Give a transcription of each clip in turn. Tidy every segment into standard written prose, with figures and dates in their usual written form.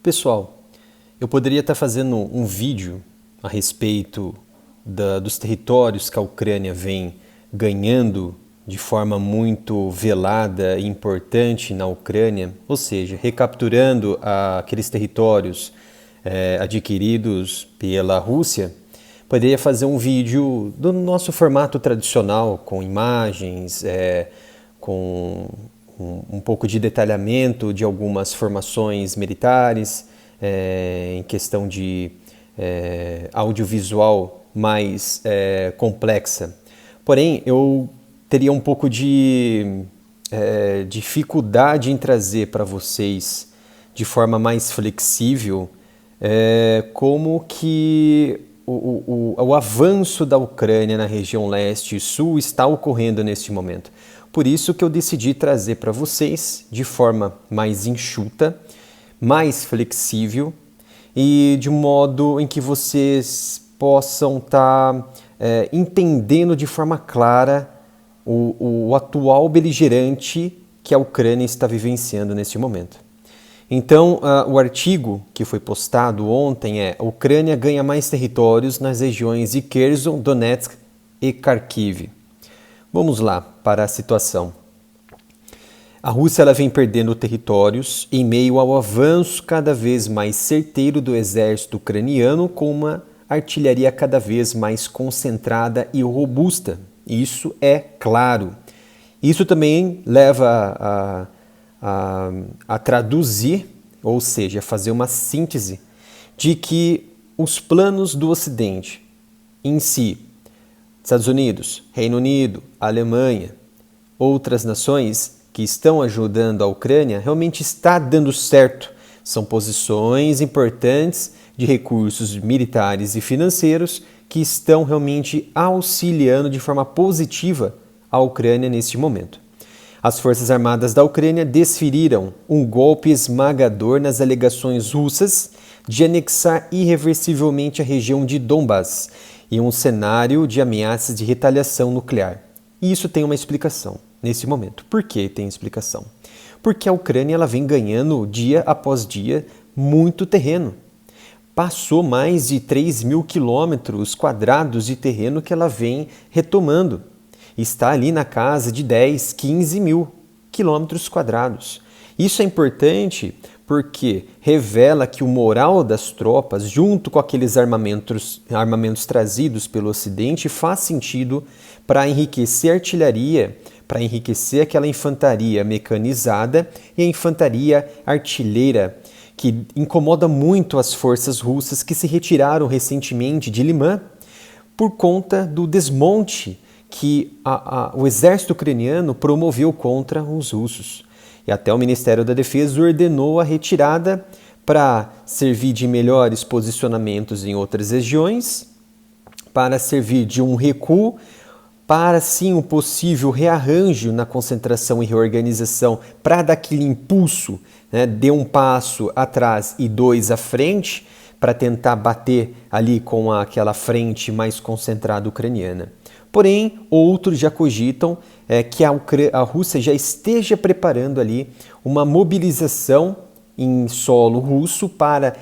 Pessoal, eu poderia estar fazendo um vídeo a respeito dos territórios que a Ucrânia vem ganhando de forma muito velada e importante na Ucrânia, ou seja, recapturando aqueles territórios adquiridos pela Rússia. Poderia fazer um vídeo do nosso formato tradicional, com imagens, com um pouco de detalhamento de algumas formações militares, em questão de audiovisual mais complexa. Porém, eu teria um pouco de dificuldade em trazer para vocês de forma mais flexível como que o avanço da Ucrânia na região leste e sul está ocorrendo neste momento. Por isso que eu decidi trazer para vocês de forma mais enxuta, mais flexível e de modo em que vocês possam estar entendendo de forma clara o atual beligerante que a Ucrânia está vivenciando neste momento. Então, o artigo que foi postado ontem é: a Ucrânia ganha mais territórios nas regiões de Kherson, Donetsk e Kharkiv. Vamos lá para a situação. A Rússia ela vem perdendo territórios em meio ao avanço cada vez mais certeiro do exército ucraniano, com uma artilharia cada vez mais concentrada e robusta. Isso é claro. Isso também leva a traduzir, ou seja, a fazer uma síntese de que os planos do Ocidente em si, Estados Unidos, Reino Unido, Alemanha, outras nações que estão ajudando a Ucrânia, realmente está dando certo. São posições importantes de recursos militares e financeiros que estão realmente auxiliando de forma positiva a Ucrânia neste momento. As Forças Armadas da Ucrânia desferiram um golpe esmagador nas alegações russas de anexar irreversivelmente a região de Donbas em um cenário de ameaças de retaliação nuclear. E isso tem uma explicação nesse momento. Por que tem explicação? Porque a Ucrânia ela vem ganhando dia após dia muito terreno. Passou mais de 3.000 quilômetros quadrados de terreno que ela vem retomando. Está ali na casa de 10, 15 mil quilômetros quadrados. Isso é importante porque revela que o moral das tropas, junto com aqueles armamentos trazidos pelo Ocidente, faz sentido para enriquecer a artilharia, para enriquecer aquela infantaria mecanizada e a infantaria artilheira, que incomoda muito as forças russas que se retiraram recentemente de Limã por conta do desmonte que o exército ucraniano promoveu contra os russos. E até o Ministério da Defesa ordenou a retirada para servir de melhores posicionamentos em outras regiões, para servir de um recuo, para sim um possível rearranjo na concentração e reorganização, para dar aquele impulso, de um passo atrás e dois à frente, para tentar bater ali com aquela frente mais concentrada ucraniana. Porém, outros já cogitam que a Rússia já esteja preparando ali uma mobilização em solo russo para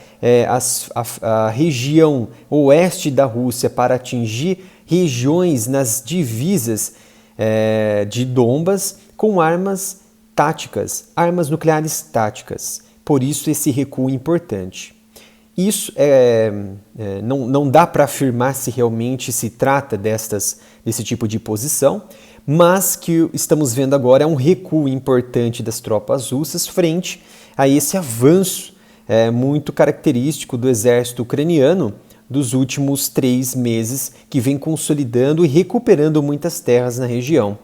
a região oeste da Rússia, para atingir regiões nas divisas de Donbas com armas táticas, armas nucleares táticas. Por isso esse recuo importante. Isso não dá para afirmar se realmente se trata desse tipo de posição, mas que estamos vendo agora é um recuo importante das tropas russas frente a esse avanço muito característico do exército ucraniano dos últimos 3 meses, que vem consolidando e recuperando muitas terras na região.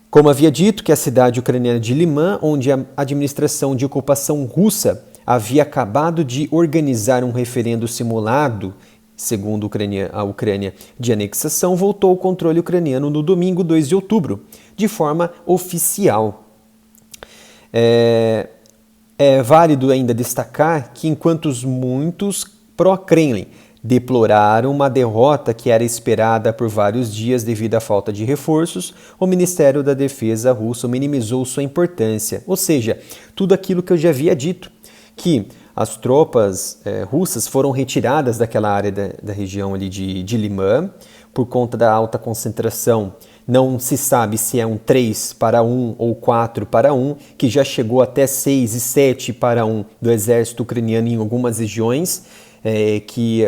Como havia dito, que a cidade ucraniana de Limã, onde a administração de ocupação russa havia acabado de organizar um referendo simulado, segundo a Ucrânia, de anexação, voltou ao controle ucraniano no domingo 2 de outubro, de forma oficial. É válido ainda destacar que, enquanto muitos pró-Kremlin deploraram uma derrota que era esperada por vários dias devido à falta de reforços, o Ministério da Defesa russo minimizou sua importância, ou seja, tudo aquilo que eu já havia dito, que as tropas russas foram retiradas daquela área da região ali de Limã, por conta da alta concentração. Não se sabe se é um 3-1 ou 4-1, que já chegou até 6 e 7-1 do exército ucraniano em algumas regiões, que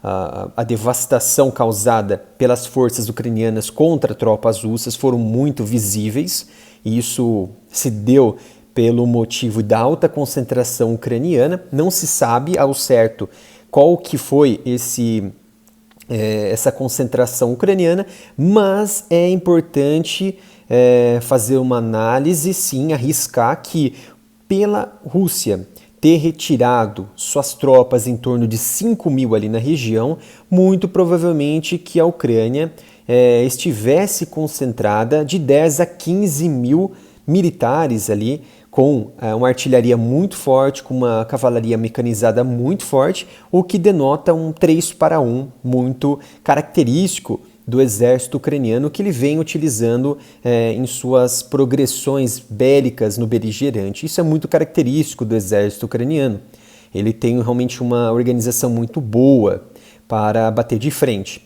a devastação causada pelas forças ucranianas contra tropas russas foram muito visíveis, e isso se deu pelo motivo da alta concentração ucraniana. Não se sabe ao certo qual que foi essa concentração ucraniana, mas é importante fazer uma análise, sim, arriscar que pela Rússia ter retirado suas tropas em torno de 5.000 ali na região, muito provavelmente que a Ucrânia estivesse concentrada de 10 a 15 mil militares ali, com uma artilharia muito forte, com uma cavalaria mecanizada muito forte, o que denota um 3-1 muito característico do exército ucraniano, que ele vem utilizando em suas progressões bélicas no beligerante. Isso é muito característico do exército ucraniano. Ele tem realmente uma organização muito boa para bater de frente.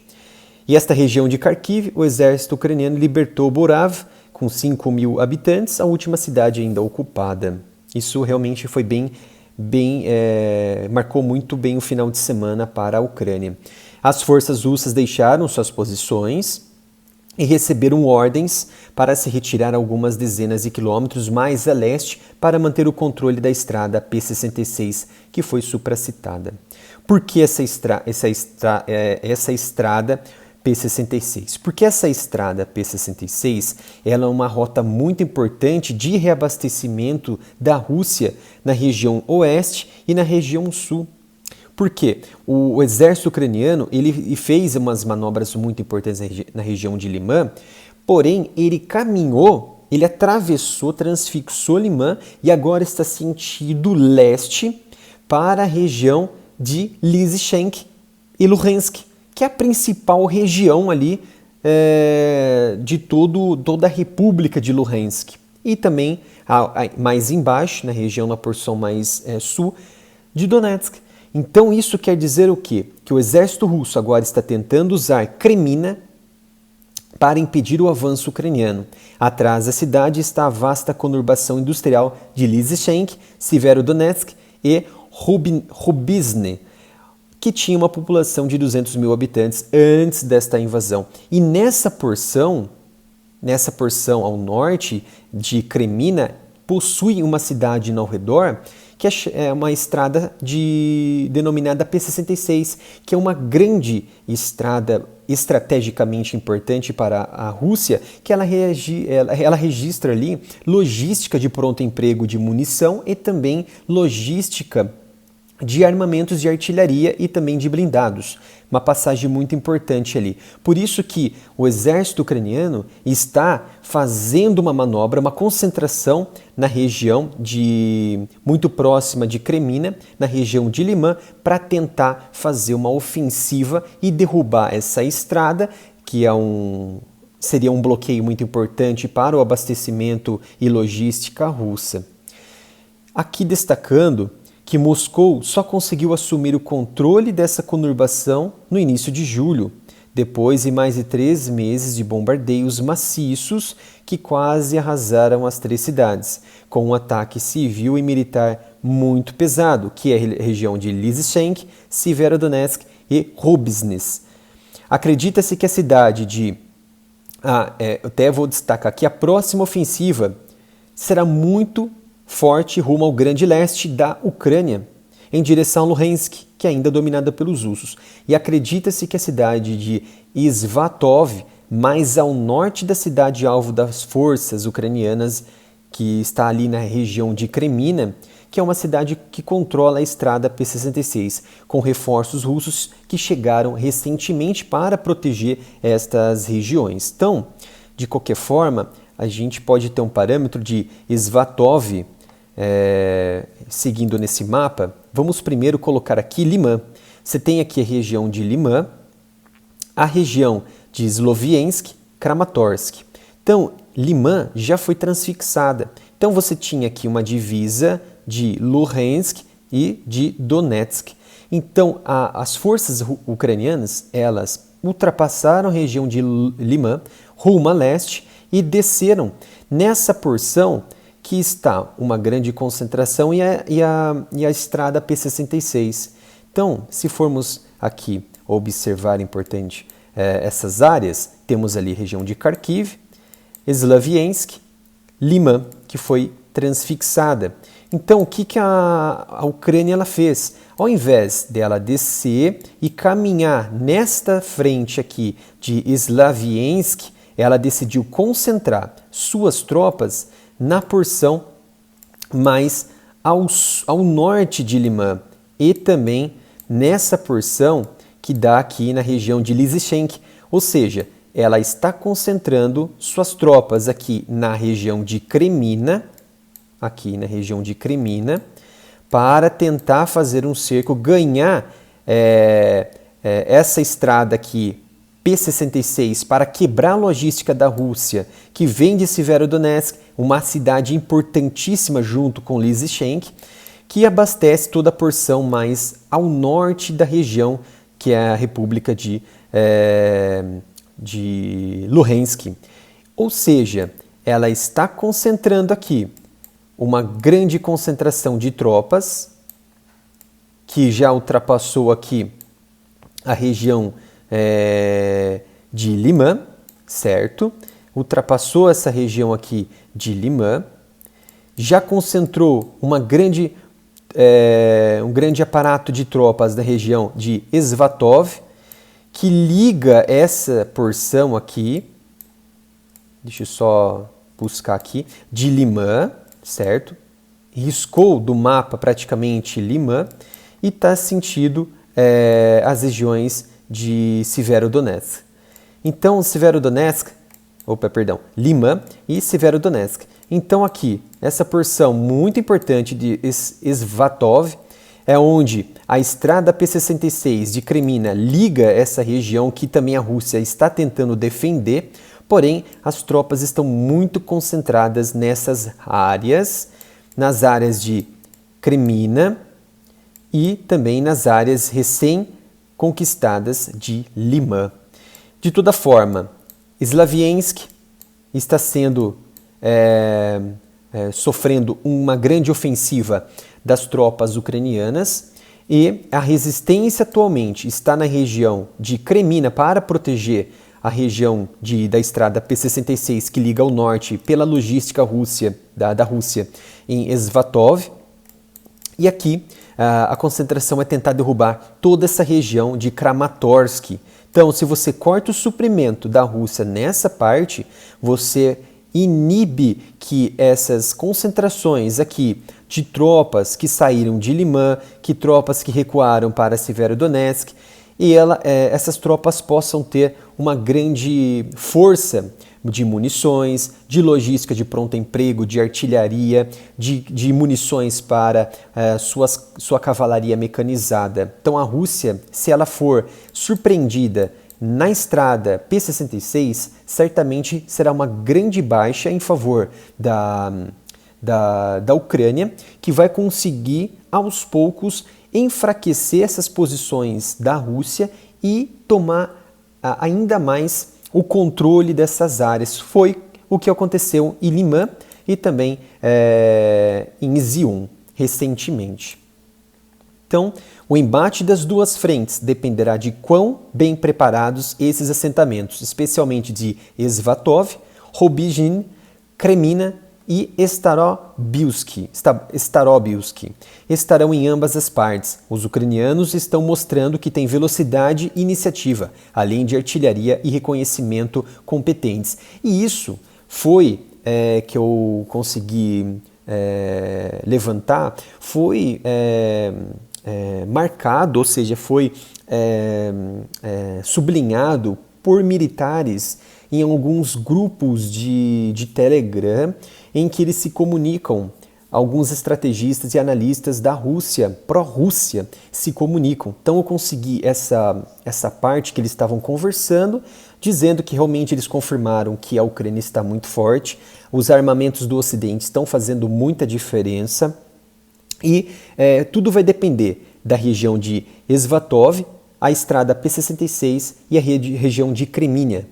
E esta região de Kharkiv, o exército ucraniano libertou Borav, com 5.000 habitantes, a última cidade ainda ocupada. Isso realmente foi marcou muito bem o final de semana para a Ucrânia. As forças russas deixaram suas posições e receberam ordens para se retirar algumas dezenas de quilômetros mais a leste para manter o controle da estrada P-66, que foi supracitada. Por que essa estrada P-66? Porque essa estrada P-66 ela é uma rota muito importante de reabastecimento da Rússia na região oeste e na região sul. Por quê? O exército ucraniano ele fez umas manobras muito importantes na região de Limã, porém ele atravessou, transfixou Limã e agora está sentido leste para a região de Lysychansk e Luhansk, que é a principal região ali de toda a República de Luhansk. E também mais embaixo, na região, na porção mais sul, de Donetsk. Então isso quer dizer o quê? Que o exército russo agora está tentando usar Kremina para impedir o avanço ucraniano. Atrás da cidade está a vasta conurbação industrial de Lysychansk, Severodonetsk e Rubizny, que tinha uma população de 200 mil habitantes antes desta invasão. E nessa porção ao norte de Kremina, possui uma cidade ao redor, que é uma estrada denominada P-66, que é uma grande estrada estrategicamente importante para a Rússia, que ela registra ali logística de pronto emprego de munição e também logística de armamentos de artilharia e também de blindados. Uma passagem muito importante ali. Por isso que o exército ucraniano está fazendo uma manobra, uma concentração na região muito próxima de Kremina, na região de Limã, para tentar fazer uma ofensiva e derrubar essa estrada, que seria um bloqueio muito importante para o abastecimento e logística russa. Aqui destacando que Moscou só conseguiu assumir o controle dessa conurbação no início de julho, depois de mais de 3 meses de bombardeios maciços que quase arrasaram as 3 cidades, com um ataque civil e militar muito pesado, que é a região de Lysychansk, Severodonetsk e Rubizny. Acredita-se que a cidade até vou destacar aqui, a próxima ofensiva será muito forte rumo ao grande leste da Ucrânia, em direção a Luhansk, que é ainda dominada pelos russos. E acredita-se que a cidade de Svatov, mais ao norte da cidade-alvo das forças ucranianas, que está ali na região de Kremina, que é uma cidade que controla a estrada P-66, com reforços russos que chegaram recentemente para proteger estas regiões. Então, de qualquer forma, a gente pode ter um parâmetro de Svatov, seguindo nesse mapa. Vamos primeiro colocar aqui Limã. Você tem aqui a região de Limã, a região de Sloviansk, Kramatorsk. Então, Limã já foi transfixada. Então, você tinha aqui uma divisa de Luhansk e de Donetsk. Então, as forças ucranianas, elas ultrapassaram a região de Liman, rumo a leste, e desceram nessa porção que está uma grande concentração e a estrada P-66. Então, se formos aqui observar, importante, essas áreas, temos ali a região de Kharkiv, Slaviansk, Liman, que foi transfixada. Então, o que a Ucrânia ela fez? Ao invés dela descer e caminhar nesta frente aqui de Slaviansk, ela decidiu concentrar suas tropas na porção mais ao norte de Liman e também nessa porção que dá aqui na região de Lysychansk, ou seja, ela está concentrando suas tropas aqui na região de Kremina, para tentar fazer um cerco, ganhar essa estrada aqui, P-66, para quebrar a logística da Rússia, que vem de Severodonetsk, uma cidade importantíssima junto com Lysychansk, que abastece toda a porção mais ao norte da região, que é a República de Luhansk. Ou seja, ela está concentrando aqui uma grande concentração de tropas, que já ultrapassou aqui a região de Liman, certo? Ultrapassou essa região aqui de Liman, já concentrou um grande aparato de tropas da região de Svatov, que liga essa porção aqui, deixa eu só buscar aqui, de Liman, certo? Riscou do mapa praticamente Liman e está sentido as regiões de Severodonetsk. Então, Liman e Severodonetsk. Então aqui, essa porção muito importante de Svatov é onde a estrada P-66 de Kremina liga essa região que também a Rússia está tentando defender, porém as tropas estão muito concentradas nessas áreas, nas áreas de Kremina e também nas áreas recém-conquistadas de Liman. De toda forma, Slaviansk está sofrendo uma grande ofensiva das tropas ucranianas e a resistência atualmente está na região de Kremina para proteger a região da estrada P-66 que liga ao norte pela logística da Rússia em Svatov. E aqui a concentração é tentar derrubar toda essa região de Kramatorsk. Então, se você corta o suprimento da Rússia nessa parte, você inibe que essas concentrações aqui de tropas que saíram de Liman, que tropas que recuaram para Severodonetsk, e essas tropas possam ter uma grande força de munições, de logística de pronto emprego, de artilharia, de munições para sua cavalaria mecanizada. Então a Rússia, se ela for surpreendida na estrada P-66, certamente será uma grande baixa em favor da Ucrânia, que vai conseguir aos poucos enfraquecer essas posições da Rússia e tomar ainda mais o controle dessas áreas. Foi o que aconteceu em Liman e também em Izium recentemente. Então, o embate das duas frentes dependerá de quão bem preparados esses assentamentos, especialmente de Svatov, Robizhin, Kremina e Starobilsk, estarão em ambas as partes. Os ucranianos estão mostrando que têm velocidade e iniciativa, além de artilharia e reconhecimento competentes. E isso foi que eu consegui levantar, foi marcado, ou seja, foi sublinhado por militares em alguns grupos de Telegram, em que eles se comunicam, alguns estrategistas e analistas da Rússia, pró-Rússia, se comunicam. Então eu consegui essa parte que eles estavam conversando, dizendo que realmente eles confirmaram que a Ucrânia está muito forte, os armamentos do Ocidente estão fazendo muita diferença, E tudo vai depender da região de Svatov, a estrada P-66 e a região de Kreminna.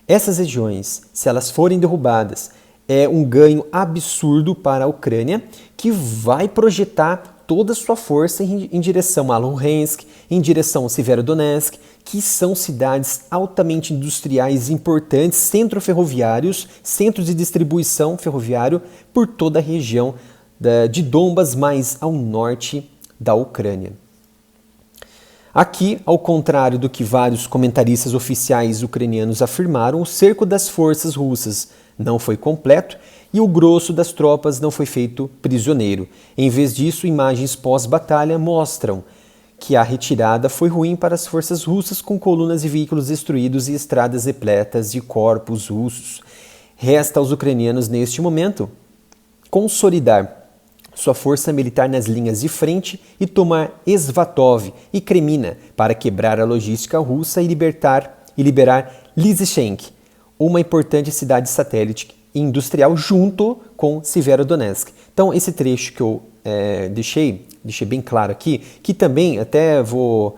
Essas regiões, se elas forem derrubadas, é um ganho absurdo para a Ucrânia, que vai projetar toda a sua força em direção a Luhansk, em direção a Severodonetsk, que são cidades altamente industriais importantes, centros ferroviários, centros de distribuição ferroviário por toda a região de Donbas, mais ao norte da Ucrânia. Aqui, ao contrário do que vários comentaristas oficiais ucranianos afirmaram, o cerco das forças russas não foi completo e o grosso das tropas não foi feito prisioneiro. Em vez disso, imagens pós-batalha mostram que a retirada foi ruim para as forças russas, com colunas e veículos destruídos e estradas repletas de corpos russos. Resta aos ucranianos, neste momento, consolidar sua força militar nas linhas de frente e tomar Svatov e Kreminna para quebrar a logística russa e liberar Lysychansk, uma importante cidade satélite industrial junto com Severodonetsk. Então esse trecho que eu deixei bem claro aqui, que também até vou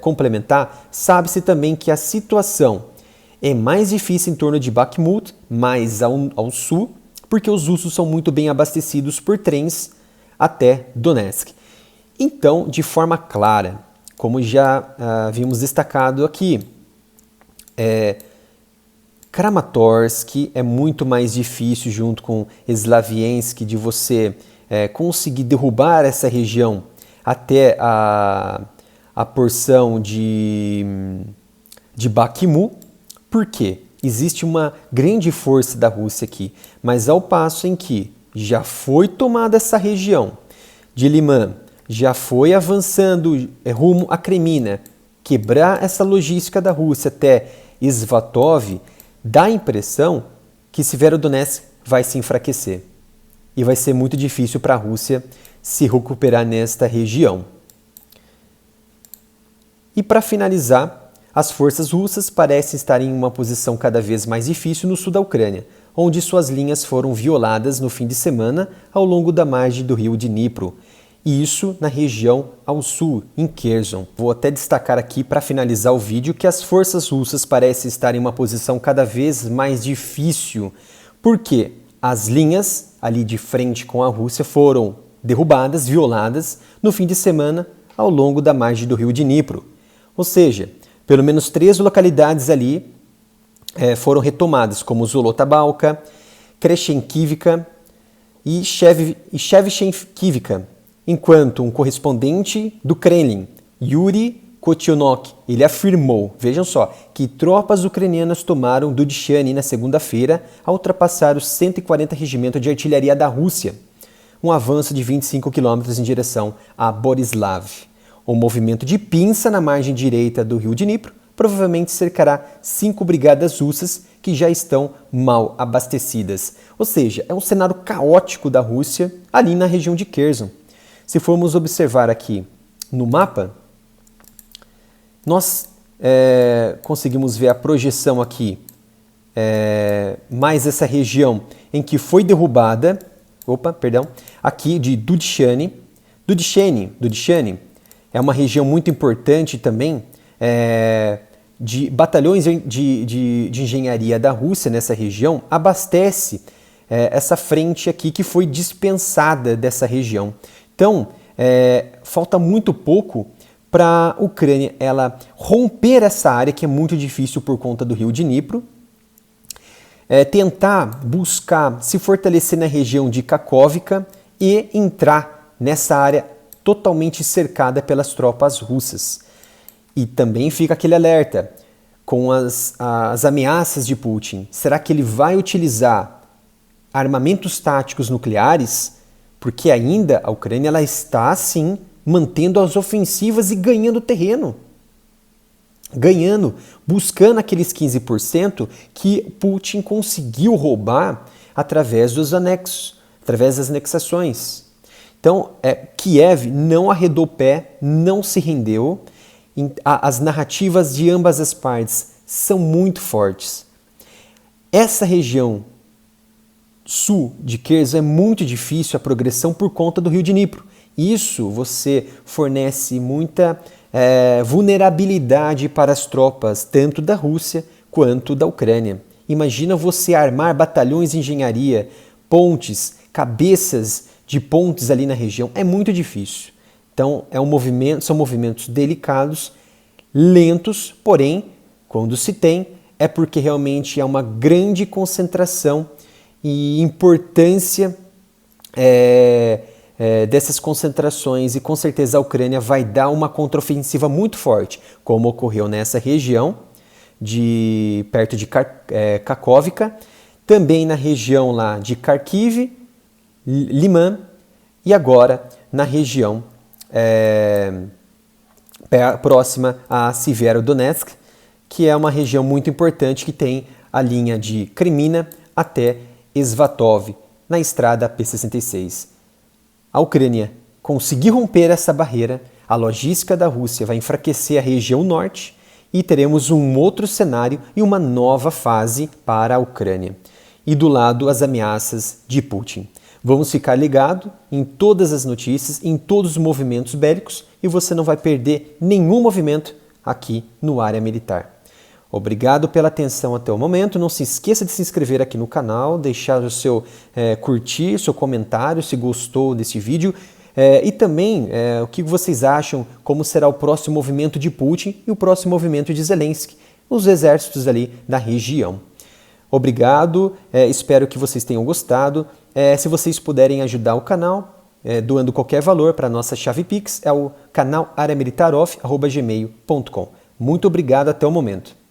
complementar, sabe-se também que a situação é mais difícil em torno de Bakhmut, mais ao sul, porque os russos são muito bem abastecidos por trens até Donetsk. Então, de forma clara, como já vimos destacado aqui, Kramatorsk é muito mais difícil, junto com Slaviansk, de você conseguir derrubar essa região até a porção de Bakhmut. Por quê? Existe uma grande força da Rússia aqui, mas ao passo em que já foi tomada essa região de Liman, já foi avançando rumo a Kreminna, quebrar essa logística da Rússia até Svatov, dá a impressão que Severodonetsk vai se enfraquecer e vai ser muito difícil para a Rússia se recuperar nesta região. E para finalizar, as forças russas parecem estar em uma posição cada vez mais difícil no sul da Ucrânia, onde suas linhas foram violadas no fim de semana ao longo da margem do rio Dnipro, e isso na região ao sul, em Kherson. Vou até destacar aqui para finalizar o vídeo que as forças russas parecem estar em uma posição cada vez mais difícil, porque as linhas ali de frente com a Rússia foram derrubadas, violadas no fim de semana ao longo da margem do rio Dnipro. Ou seja, pelo menos 3 localidades ali foram retomadas, como Zolotabalka, Kreshenkivka e Shevchenkivka, enquanto um correspondente do Kremlin, Yuri Kotyonok, ele afirmou, vejam só, que tropas ucranianas tomaram Dudyshany na segunda-feira ao ultrapassar os 140 regimentos de artilharia da Rússia, um avanço de 25 quilômetros em direção a Borislav. O movimento de pinça na margem direita do rio Dnipro provavelmente cercará 5 brigadas russas que já estão mal abastecidas. Ou seja, é um cenário caótico da Rússia ali na região de Kherson. Se formos observar aqui no mapa, nós conseguimos ver a projeção aqui, mais essa região em que foi derrubada, aqui de Dudyshany. Dudyshany é uma região muito importante também de batalhões de engenharia da Rússia nessa região, abastece essa frente aqui que foi dispensada dessa região. Então, falta muito pouco para a Ucrânia ela romper essa área que é muito difícil por conta do rio Dnipro, tentar buscar se fortalecer na região de Kakhovka e entrar nessa área totalmente cercada pelas tropas russas. E também fica aquele alerta com as ameaças de Putin. Será que ele vai utilizar armamentos táticos nucleares? Porque ainda a Ucrânia ela está, sim, mantendo as ofensivas e ganhando terreno. Buscando aqueles 15% que Putin conseguiu roubar através dos anexos, através das anexações. Então, Kiev não arredou pé, não se rendeu. As narrativas de ambas as partes são muito fortes. Essa região sul de Kherson é muito difícil a progressão por conta do rio Dnipro. Isso você fornece muita vulnerabilidade para as tropas, tanto da Rússia quanto da Ucrânia. Imagina você armar batalhões de engenharia, pontes, cabeças de pontes ali na região. É muito difícil. Então são movimentos delicados, lentos, porém, quando se tem, é porque realmente há uma grande concentração e importância dessas concentrações, e com certeza a Ucrânia vai dar uma contraofensiva muito forte, como ocorreu nessa região, perto de Kakhovka, também na região lá de Kharkiv, Liman, e agora na região próxima a Severodonetsk, que é uma região muito importante que tem a linha de Kremina até Svatov, na estrada P-66. A Ucrânia conseguir romper essa barreira, a logística da Rússia vai enfraquecer a região norte e teremos um outro cenário e uma nova fase para a Ucrânia. E do lado, as ameaças de Putin. Vamos ficar ligado em todas as notícias, em todos os movimentos bélicos, e você não vai perder nenhum movimento aqui no Área Militar. Obrigado pela atenção até o momento. Não se esqueça de se inscrever aqui no canal, deixar o seu curtir, seu comentário se gostou desse vídeo, e também o que vocês acham, como será o próximo movimento de Putin e o próximo movimento de Zelensky, os exércitos ali da região. Obrigado, espero que vocês tenham gostado. Se vocês puderem ajudar o canal, doando qualquer valor para a nossa chave Pix, é o canal areamilitaroff@gmail.com. Muito obrigado, até o momento.